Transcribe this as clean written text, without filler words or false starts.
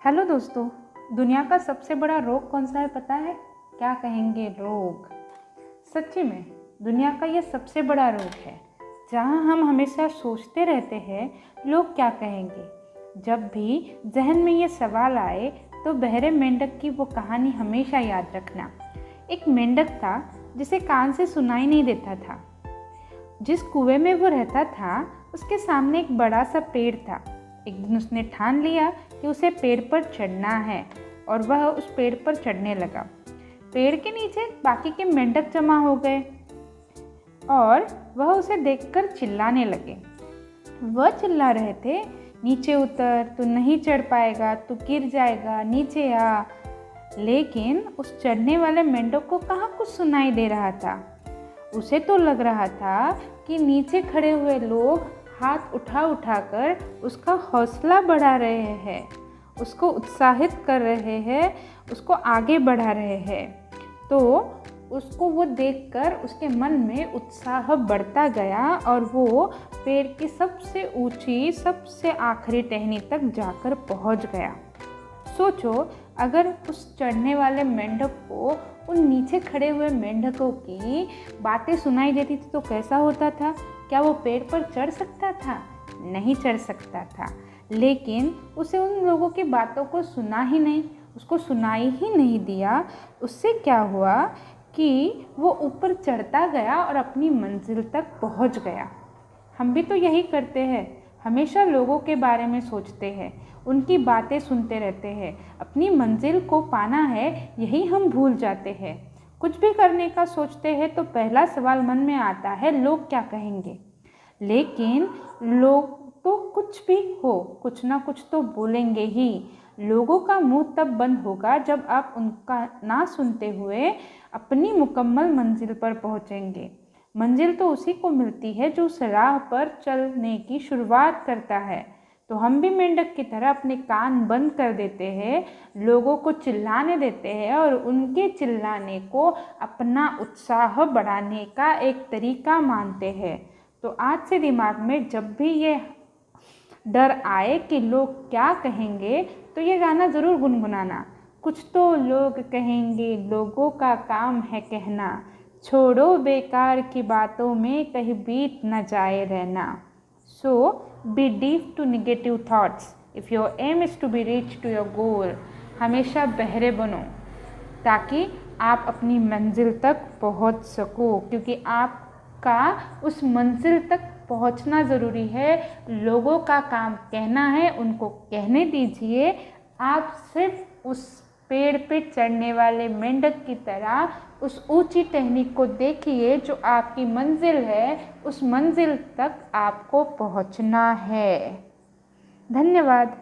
Hello दोस्तों, दुनिया का सबसे बड़ा रोग कौन सा है पता है? क्या कहेंगे रोग। सच्ची में दुनिया का ये सबसे बड़ा रोग है, जहाँ हम हमेशा सोचते रहते हैं लोग क्या कहेंगे। जब भी जहन में ये सवाल आए तो बहरे मेंढक की वो कहानी हमेशा याद रखना। एक मेंढक था जिसे कान से सुनाई नहीं देता था। जिस कुएं में वो रहता था उसके सामने एक बड़ा सा पेड़ था। एक दिन उसने ठान लिया कि उसे पेड़ पर चढ़ना है और वह उस पेड़ पर चढ़ने लगा। पेड़ के नीचे बाकी के मेंढक जमा हो गए और वह उसे देखकर चिल्लाने लगे। वह चिल्ला रहे थे, नीचे उतर, तू नहीं चढ़ पाएगा, तू गिर जाएगा, नीचे आ। लेकिन उस चढ़ने वाले मेंढक को कहाँ कुछ सुनाई दे रहा था। उसे तो लग रहा था कि नीचे खड़े हुए लोग हाथ उठा उठाकर उसका हौसला बढ़ा रहे हैं, उसको उत्साहित कर रहे हैं, उसको आगे बढ़ा रहे हैं। तो उसको वो देखकर उसके मन में उत्साह बढ़ता गया और वो पेड़ की सबसे ऊंची, सबसे आखिरी टहनी तक जाकर पहुंच गया। सोचो, अगर उस चढ़ने वाले मेंढक को उन नीचे खड़े हुए मेंढकों की बातें सुनाई देती थी तो कैसा होता था? क्या वो पेड़ पर चढ़ सकता था? नहीं चढ़ सकता था। लेकिन उसे उन लोगों की बातों को सुना ही नहीं, उसको सुनाई ही नहीं दिया। उससे क्या हुआ कि वो ऊपर चढ़ता गया और अपनी मंजिल तक पहुंच गया। हम भी तो यही करते हैं, हमेशा लोगों के बारे में सोचते हैं, उनकी बातें सुनते रहते हैं। अपनी मंजिल को पाना है यही हम भूल जाते हैं। कुछ भी करने का सोचते हैं तो पहला सवाल मन में आता है, लोग क्या कहेंगे। लेकिन लोग तो कुछ भी हो, कुछ ना कुछ तो बोलेंगे ही। लोगों का मुंह तब बंद होगा जब आप उनका ना सुनते हुए अपनी मुकम्मल मंजिल पर पहुंचेंगे। मंजिल तो उसी को मिलती है जो उस राह पर चलने की शुरुआत करता है। तो हम भी मेंढक की तरह अपने कान बंद कर देते हैं, लोगों को चिल्लाने देते हैं और उनके चिल्लाने को अपना उत्साह बढ़ाने का एक तरीका मानते हैं। तो आज से दिमाग में जब भी ये डर आए कि लोग क्या कहेंगे तो ये गाना ज़रूर गुनगुनाना। कुछ तो लोग कहेंगे, लोगों का काम है कहना, छोड़ो बेकार की बातों में कहीं बीत न जाए रहना। So be deaf to negative thoughts if your aim is to be reach to your goal। हमेशा बहरे बनो ताकि आप अपनी मंजिल तक पहुंच सको, क्योंकि आपका उस मंजिल तक पहुंचना ज़रूरी है। लोगों का काम कहना है, उनको कहने दीजिए। आप सिर्फ उस पेड़ पे चढ़ने वाले मेंढक की तरह उस ऊंची टहनी को देखिए जो आपकी मंजिल है। उस मंजिल तक आपको पहुंचना है। धन्यवाद।